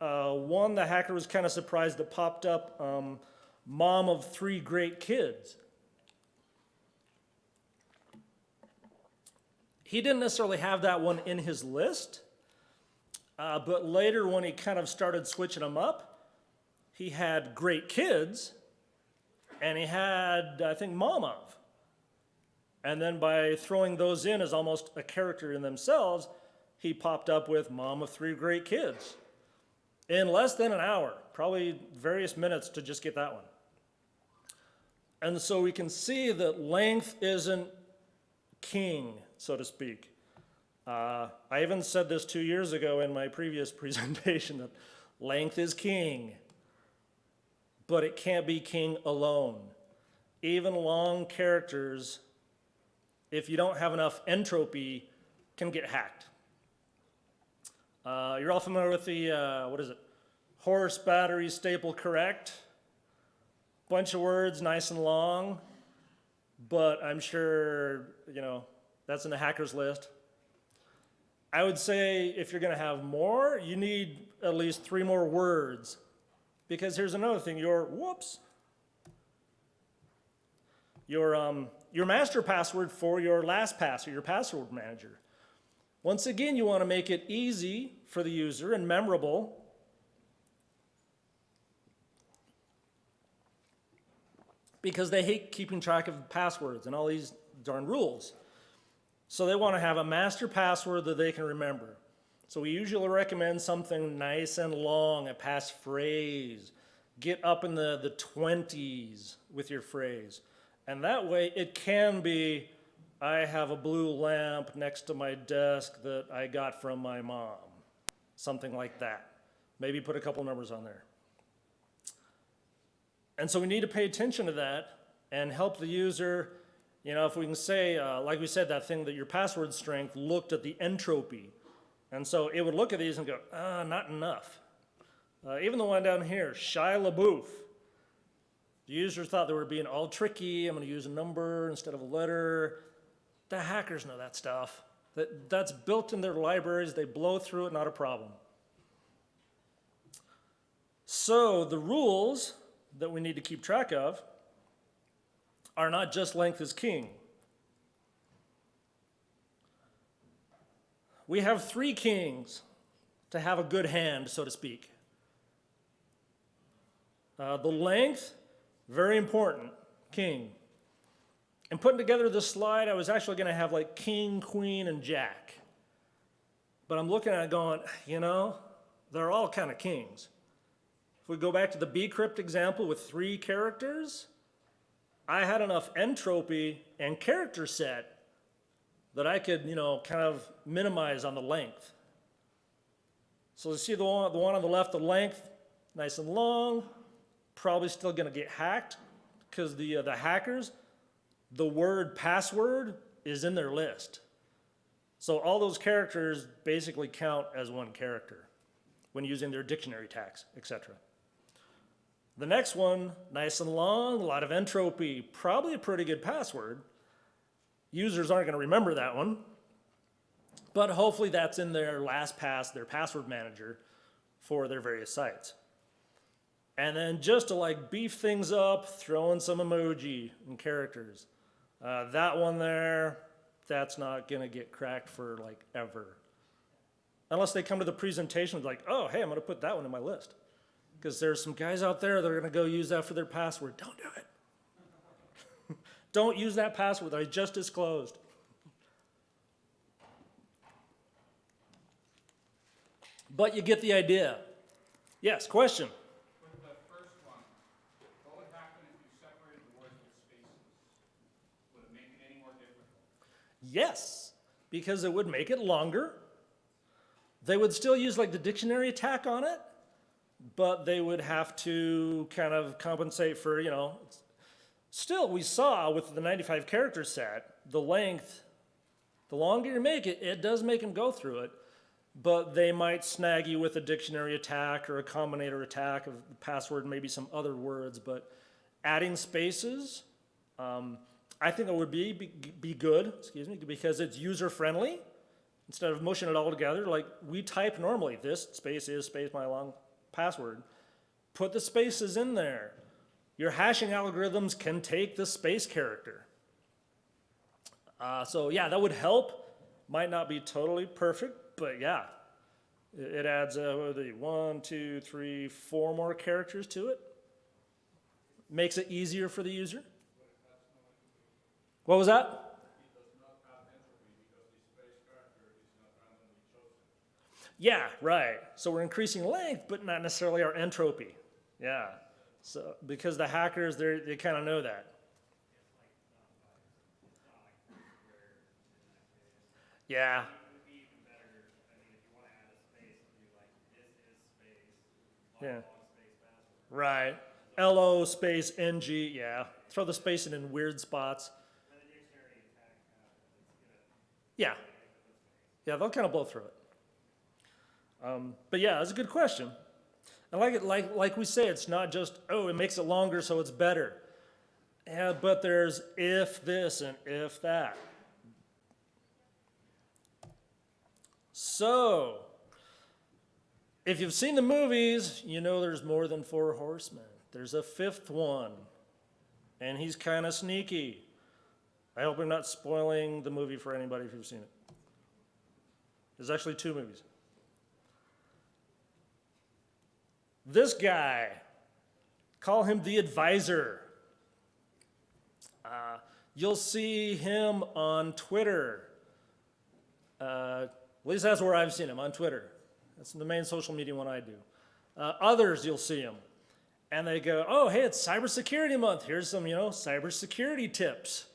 One, the hacker was kind of surprised that popped up, mom of 3 great kids. He didn't necessarily have that one in his list, but later when he kind of started switching them up, he had great kids, and he had, I think, mom of. And then by throwing those in as almost a character in themselves, he popped up with mom of 3 great kids. In less than an hour, probably various minutes to just get that one. And so we can see that length isn't king, so to speak. I even said this 2 years ago in my previous presentation, that length is king, but it can't be king alone. Even long characters, if you don't have enough entropy, can get hacked. You're all familiar with the, horse battery staple correct? Bunch of words, nice and long, but I'm sure, that's in the hacker's list. I would say if you're gonna have more, you need at least 3 more words. Because here's another thing, your master password for your LastPass or your password manager. Once again, you want to make it easy for the user and memorable. Because they hate keeping track of passwords and all these darn rules. So they want to have a master password that they can remember. So we usually recommend something nice and long, a passphrase. Get up in the 20s with your phrase. And that way it can be, I have a blue lamp next to my desk that I got from my mom. Something like that. Maybe put a couple numbers on there. And so we need to pay attention to that and help the user. You know, if we can say, like we said, that thing that your password strength looked at the entropy. And so it would look at these and go, not enough. Even the one down here, Shia LaBeouf. The user thought they were being all tricky. I'm going to use a number instead of a letter. The hackers know that stuff. That's built in their libraries. They blow through it, not a problem. So the rules that we need to keep track of are not just length is king. We have 3 kings to have a good hand, so to speak. The length, very important, king. And putting together this slide, I was actually going to have like king, queen, and jack. But I'm looking at it going, you know, they're all kind of kings. If we go back to the bcrypt example with 3 characters, I had enough entropy and character set that I could, you know, kind of minimize on the length. So you see the one on the left, the length, nice and long, probably still going to get hacked because the hackers, the word password is in their list. So all those characters basically count as one character when using their dictionary tags, etc. The next one, nice and long, a lot of entropy, probably a pretty good password. Users aren't going to remember that one, but hopefully that's in their LastPass, their password manager for their various sites. And then just to like beef things up, throw in some emoji and characters. That one there, that's not going to get cracked for like ever. Unless they come to the presentation like, oh, hey, I'm going to put that one in my list. Because there's some guys out there that are going to go use that for their password. Don't do it. Don't use that password that I just disclosed. But you get the idea. Yes, question? With the first one, what would happen if you separated the words with spaces? Would it make it any more difficult? Yes, because it would make it longer. They would still use like the dictionary attack on it, but they would have to kind of compensate for, you know, still we saw with the 95 character set, the length, the longer you make it, it does make them go through it, but they might snag you with a dictionary attack or a combinator attack of the password, maybe some other words, but adding spaces, I think it would be good, because it's user friendly. Instead of mushing it all together, like we type normally, this space is space my long password. Put the spaces in there. Your hashing algorithms can take the space character. So yeah, that would help. Might not be totally perfect, but yeah. It adds 1, 2, 3, 4 more characters to it. Makes it easier for the user. What was that? Yeah, right. So we're increasing length, but not necessarily our entropy. Yeah. So because the hackers, they kind of know that. Yeah. Yeah. Right. LO space NG. Yeah. Throw the space in weird spots. Yeah. Yeah, they'll kind of blow through it. But yeah, that's a good question. And like we say, it's not just, oh, it makes it longer so it's better. Yeah, but there's if this and if that. So, if you've seen the movies, you know there's more than 4 horsemen. There's a 5th one, and he's kind of sneaky. I hope I'm not spoiling the movie for anybody if you've seen it. There's actually 2 movies. This guy, call him the advisor. You'll see him on Twitter At least that's where I've seen them, on Twitter. That's the main social media one I do. Others, you'll see them. And they go, oh, hey, it's Cybersecurity Month. Here's some, cybersecurity tips.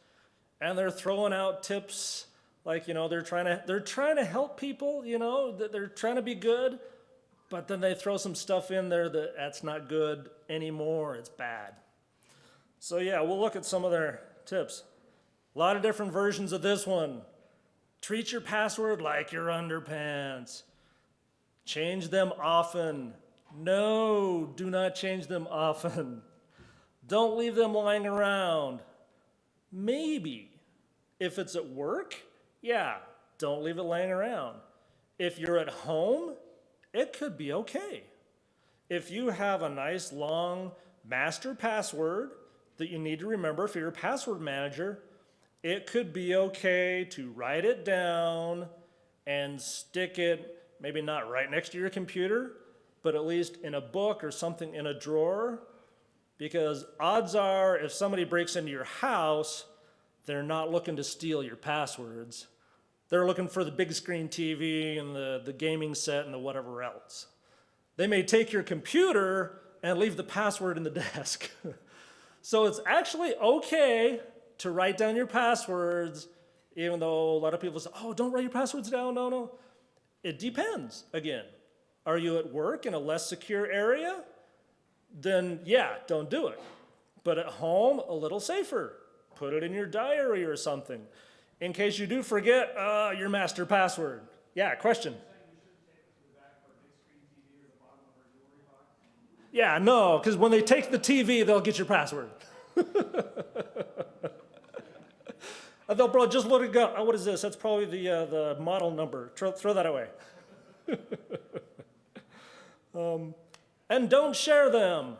And they're throwing out tips like, they're trying to help people, that they're trying to be good. But then they throw some stuff in there that's not good anymore. It's bad. So yeah, we'll look at some of their tips. A lot of different versions of this one. Treat your password like your underpants. Change them often. No, do not change them often. Don't leave them lying around. Maybe. If it's at work, yeah, don't leave it laying around. If you're at home, it could be okay. If you have a nice long master password that you need to remember for your password manager, it could be okay to write it down and stick it, maybe not right next to your computer, but at least in a book or something in a drawer, because odds are if somebody breaks into your house, they're not looking to steal your passwords. They're looking for the big screen TV and the gaming set and the whatever else. They may take your computer and leave the password in the desk. So it's actually okay to write down your passwords, even though a lot of people say, oh, don't write your passwords down, no. It depends, again. Are you at work in a less secure area? Then yeah, don't do it. But at home, a little safer. Put it in your diary or something, in case you do forget your master password. Yeah, question? Yeah, no, because when they take the TV, they'll get your password. They'll probably just let it go. Oh, what is this? That's probably the model number. Throw that away. And don't share them.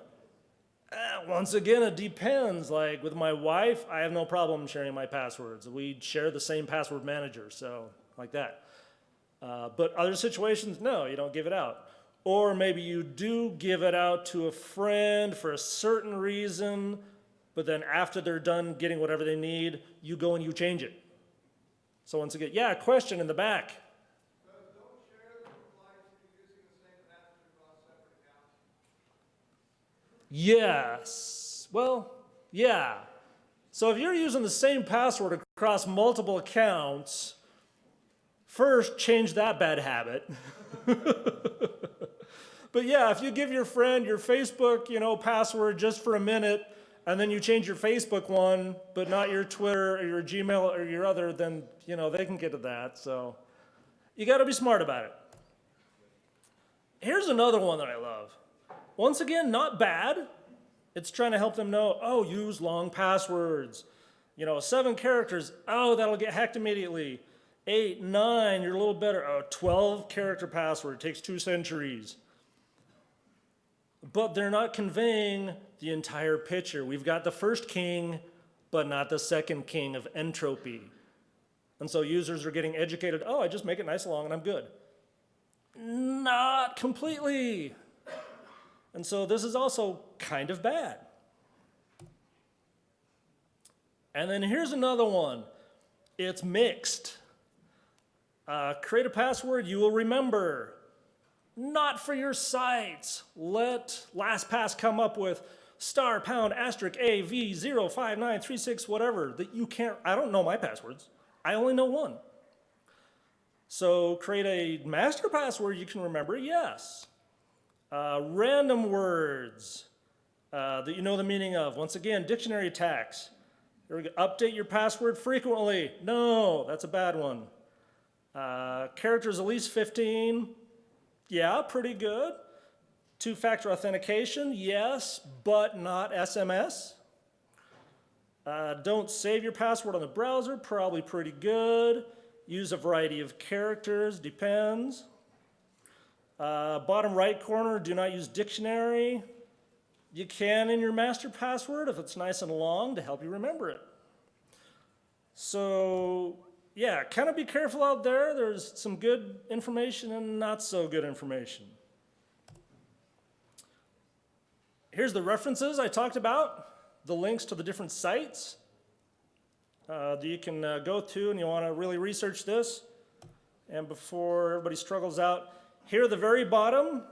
Once again, it depends. Like with my wife, I have no problem sharing my passwords. We share the same password manager, so like that. But other situations, no, you don't give it out. Or maybe you do give it out to a friend for a certain reason, but then after they're done getting whatever they need, you go and you change it. So once again, yeah, question in the back. Don't share them applies to using the same password across separate accounts. Yes. Well, yeah. So if you're using the same password across multiple accounts, first change that bad habit. But yeah, if you give your friend your Facebook, password just for a minute, and then you change your Facebook one, but not your Twitter or your Gmail or your other, then, they can get to that. So you got to be smart about it. Here's another one that I love. Once again, not bad. It's trying to help them know, use long passwords. 7 characters, that'll get hacked immediately. 8, 9, you're a little better. 12-character password, takes 2 centuries. But they're not conveying the entire picture. We've got the first king, but not the second king of entropy. And so users are getting educated, I just make it nice and long and I'm good. Not completely. And so this is also kind of bad. And then here's another one. It's mixed. Create a password you will remember. Not for your sites. Let LastPass come up with *#AV05936 whatever that you can't. I don't know my passwords. I only know one. So create a master password you can remember, yes. Random words that you know the meaning of. Once again, dictionary attacks. Here we go. Update your password frequently. No, that's a bad one. Characters at least 15. Yeah, pretty good. 2-factor authentication, yes, but not SMS. Don't save your password on the browser, probably pretty good. Use a variety of characters, depends. Bottom right corner, do not use dictionary. You can in your master password if it's nice and long to help you remember it. So yeah, kind of be careful out there. There's some good information and not so good information. Here's the references I talked about, the links to the different sites that you can go to and you want to really research this. And before everybody struggles out, here at the very bottom,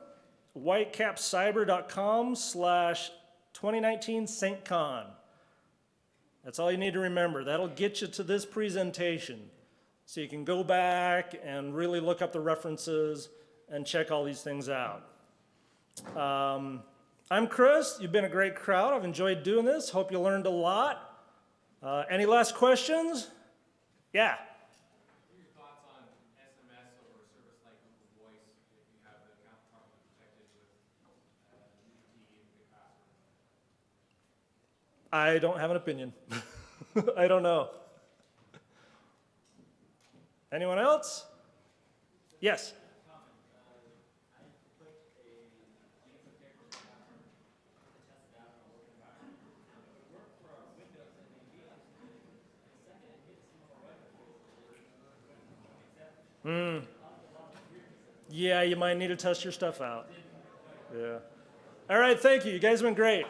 whitecapcyber.com/2019 SAINTCON. That's all you need to remember. That'll get you to this presentation. So you can go back and really look up the references and check all these things out. I'm Chris. You've been a great crowd. I've enjoyed doing this. Hope you learned a lot. Any last questions? Yeah. What are your thoughts on SMS over a service like Google Voice if you have the account properly protected with UT and good password? I don't have an opinion. I don't know. Anyone else? Yes. Yeah, you might need to test your stuff out. Yeah. All right, thank you. You guys have been great.